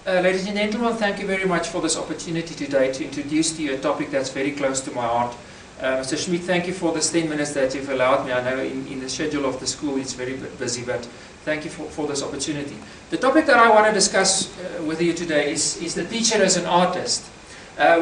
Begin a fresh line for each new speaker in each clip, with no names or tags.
Ladies and gentlemen, thank you very much for this opportunity today to introduce to you a topic that's very close to my heart. Mr. Schmidt, thank you for this 10 minutes that you've allowed me. I know in the schedule of the school it's very busy, but thank you for this opportunity. The topic that I want to discuss with you today is the teacher as an artist.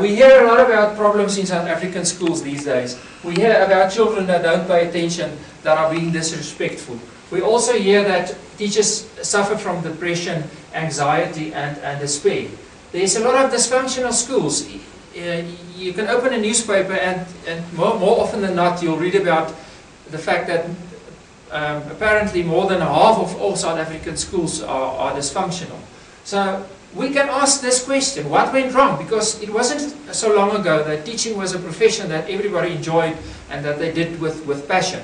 We hear a lot about problems in South African schools these days. We hear about children that don't pay attention, that are being disrespectful. We also hear that teachers suffer from depression, anxiety and despair. There's a lot of dysfunctional schools. You can open a newspaper and more often than not you'll read about the fact that apparently more than half of all South African schools are dysfunctional. So we can ask this question, what went wrong? Because it wasn't so long ago that teaching was a profession that everybody enjoyed and that they did with passion.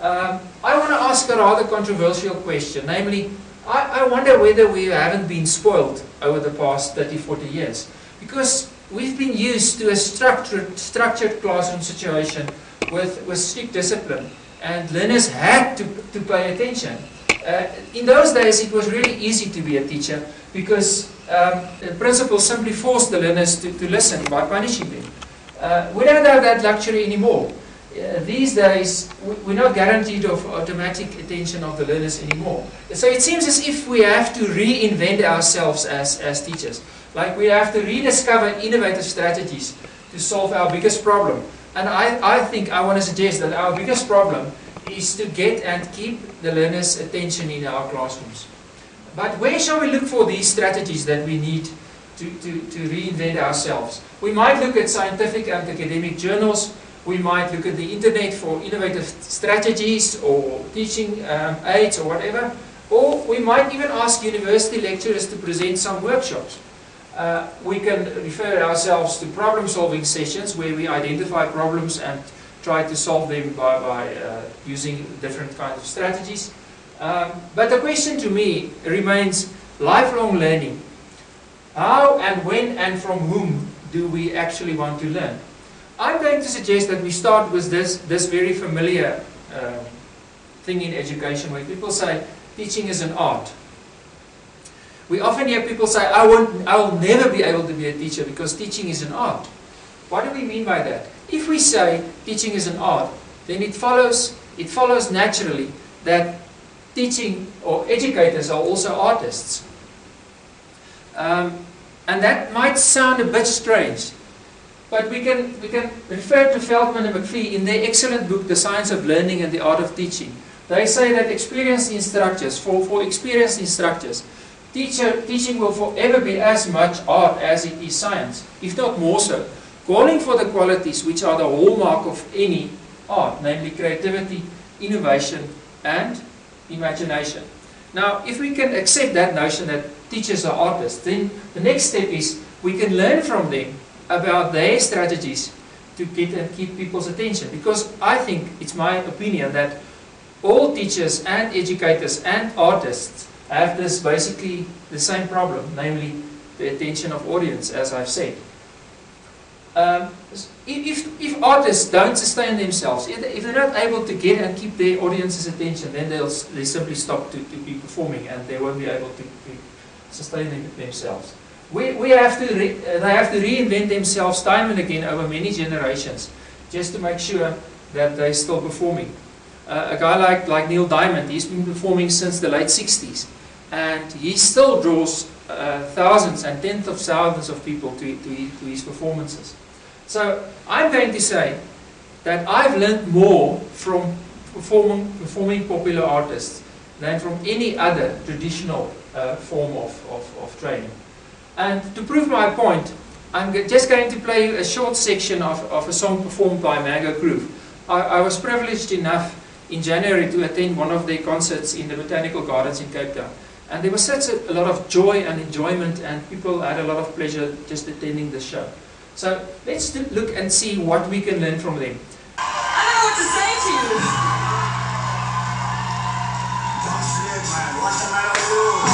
I want to ask a rather controversial question, namely, I wonder whether we haven't been spoiled over the past 30, 40 years. Because we've been used to a structured classroom situation with strict discipline, and learners had to pay attention. In those days it was really easy to be a teacher because the principal simply forced the learners to listen by punishing them. We don't have that luxury anymore. These days we're not guaranteed of automatic attention of the learners anymore. So it seems as if we have to reinvent ourselves as teachers. Like we have to rediscover innovative strategies to solve our biggest problem. And I think I want to suggest that our biggest problem is to get and keep the learners' attention in our classrooms. But where shall we look for these strategies that we need to reinvent ourselves? We might look at scientific and academic journals. We might look at the internet for innovative strategies or teaching aids or whatever. Or we might even ask university lecturers to present some workshops. We can refer ourselves to problem-solving sessions where we identify problems and try to solve them by using different kinds of strategies. But the question to me remains lifelong learning. How and when and from whom do we actually want to learn? I'm going to suggest that we start with this very familiar thing in education where people say teaching is an art. We often hear people say, I will never be able to be a teacher because teaching is an art. What do we mean by that? If we say teaching is an art, then it follows naturally that teaching or educators are also artists. And that might sound a bit strange, but we can refer to Feldman and McPhee in their excellent book, The Science of Learning and the Art of Teaching. They say that experienced instructors, for experienced instructors, teaching will forever be as much art as it is science, if not more so, calling for the qualities which are the hallmark of any art, namely creativity, innovation and imagination. Now, if we can accept that notion that teachers are artists, then the next step is we can learn from them about their strategies to get and keep people's attention. Because I think, it's my opinion, that all teachers and educators and artists have this basically the same problem, namely the attention of audience, as I've said. If artists don't sustain themselves, if they're not able to get and keep their audience's attention, then they simply stop to be performing and they won't be able to sustain themselves. They have to reinvent themselves time and again over many generations just to make sure that they're still performing. A guy like Neil Diamond, he's been performing since the late 60s and he still draws thousands and tens of thousands of people to his performances. So I'm going to say that I've learned more from performing popular artists than from any other traditional form of training. And to prove my point, I'm just going to play a short section of a song performed by Mango Groove. I was privileged enough in January to attend one of their concerts in the Botanical Gardens in Cape Town. And there was such a lot of joy and enjoyment and people had a lot of pleasure just attending the show. So let's look and see what we can learn from them.
I don't know what to say to you.
Don't slip, man. What's the matter with you?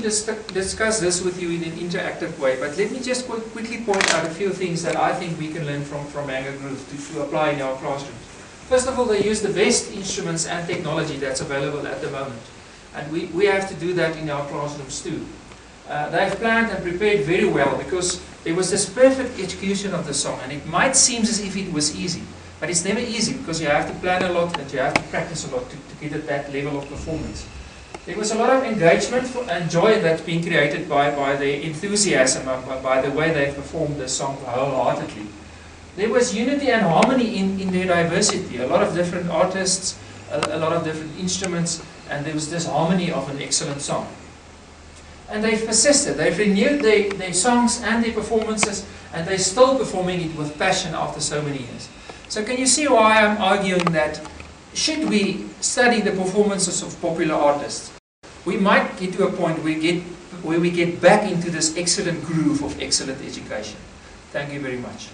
discuss this with you in an interactive way, but let me just quickly point out a few things that I think we can learn from Mango Groove to apply in our classrooms. First of all, they use the best instruments and technology that's available at the moment. And we have to do that in our classrooms too. They've planned and prepared very well because there was this perfect execution of the song, and it might seem as if it was easy, but it's never easy because you have to plan a lot and you have to practice a lot to get at that level of performance. There was a lot of engagement and joy that's been created by their enthusiasm, by the way they performed the song wholeheartedly. There was unity and harmony in their diversity, a lot of different artists, a lot of different instruments, and there was this harmony of an excellent song. And they've persisted, they've renewed their songs and their performances, and they're still performing it with passion after so many years. So can you see why I'm arguing that should we study the performances of popular artists, we might get to a point where we get back into this excellent groove of excellent education. Thank you very much.